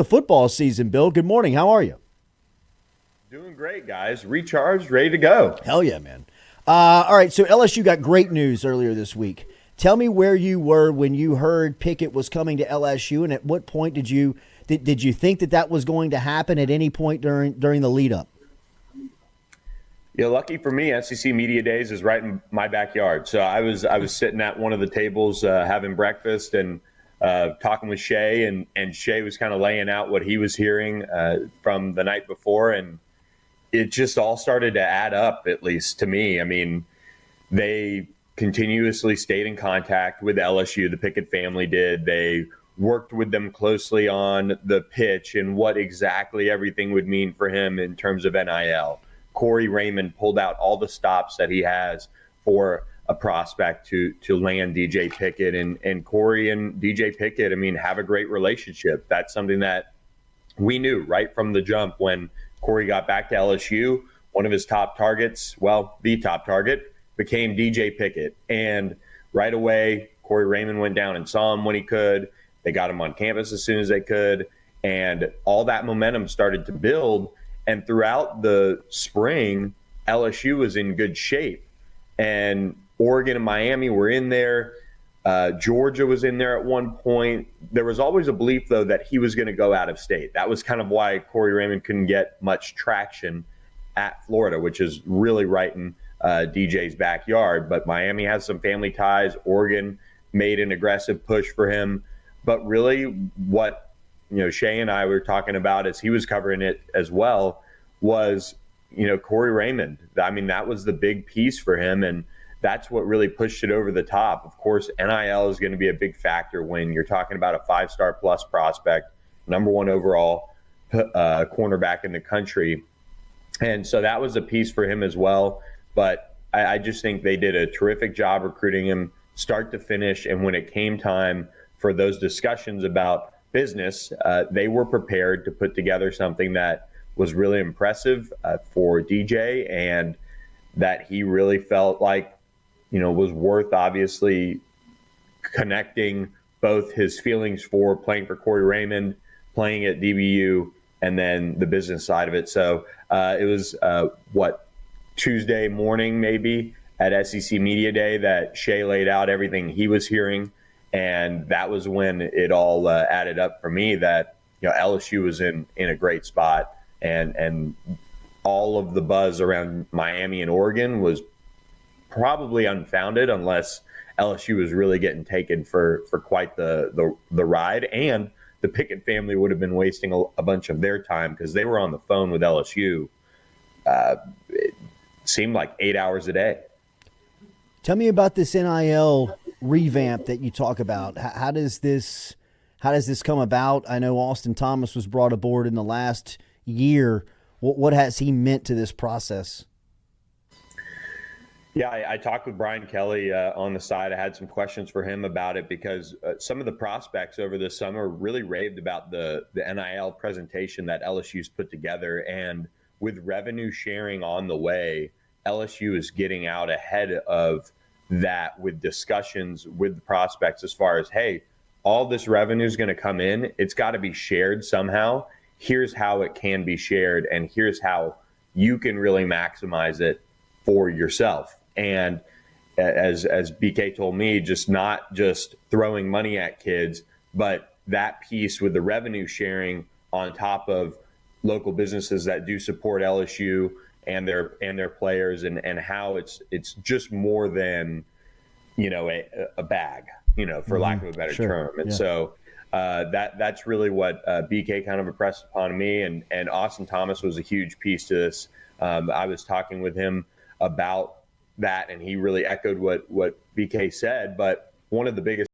the football season, Bill. Good morning. How are you? Doing great, guys. Recharged, ready to go. Hell yeah, man. All right, so LSU got great news earlier this week. Tell me where you were when you heard Pickett was coming to LSU, and at what point did you think that was going to happen at any point during the lead up? Yeah, lucky for me, SEC Media Days is right in my backyard. So I was sitting at one of the tables having breakfast and talking with Shay, and Shay was kind of laying out what he was hearing from the night before, and it just all started to add up, at least to me. I mean, they continuously stayed in contact with LSU. The Pickett family did. They worked with them closely on the pitch and what exactly everything would mean for him in terms of NIL. Corey Raymond pulled out all the stops that he has for a prospect to land DJ Pickett. And Corey and DJ Pickett, I mean, have a great relationship. That's something that we knew right from the jump when Corey got back to LSU. One of his top targets, well, the top target, became DJ Pickett. And right away, Corey Raymond went down and saw him when he could. They got him on campus as soon as they could. And all that momentum started to build. And throughout the spring, LSU was in good shape. And Oregon and Miami were in there. Georgia was in there at one point. There was always a belief, though, that he was going to go out of state. That was kind of why Corey Raymond couldn't get much traction at Florida, which is really right in DJ's backyard. But Miami has some family ties. Oregon made an aggressive push for him. But really what Shay and I were talking about as he was covering it as well was, Corey Raymond. I mean, that was the big piece for him, and that's what really pushed it over the top. Of course, NIL is going to be a big factor when you're talking about a 5-star plus prospect, number one overall cornerback in the country. And so that was a piece for him as well. But I just think they did a terrific job recruiting him start to finish. And when it came time for those discussions about business, they were prepared to put together something that was really impressive for DJ, and that he really felt like, was worth obviously connecting both his feelings for playing for Corey Raymond, playing at DBU, and then the business side of it. So it was Tuesday morning maybe at SEC Media Day that Shay laid out everything he was hearing. And that was when it all added up for me that LSU was in a great spot, and all of the buzz around Miami and Oregon was probably unfounded unless LSU was really getting taken for quite the ride. And the Pickett family would have been wasting a bunch of their time because they were on the phone with LSU. It seemed like 8 hours a day. Tell me about this NIL revamp that you talk about. How does this come about? I know Austin Thomas was brought aboard in the last year. What has he meant to this process? Yeah, I talked with Brian Kelly on the side. I had some questions for him about it because some of the prospects over the summer really raved about the NIL presentation that LSU's put together. And with revenue sharing on the way, LSU is getting out ahead of that with discussions with the prospects as far as, hey, all this revenue is going to come in. It's got to be shared somehow. Here's how it can be shared, and here's how you can really maximize it for yourself. And as BK told me, not just throwing money at kids, but that piece with the revenue sharing on top of local businesses that do support LSU and their players, and how it's just more than a bag, for lack of a better term. And so that's really what BK kind of impressed upon me, and Austin Thomas was a huge piece to this. I was talking with him about that, and he really echoed what BK said. But one of the biggest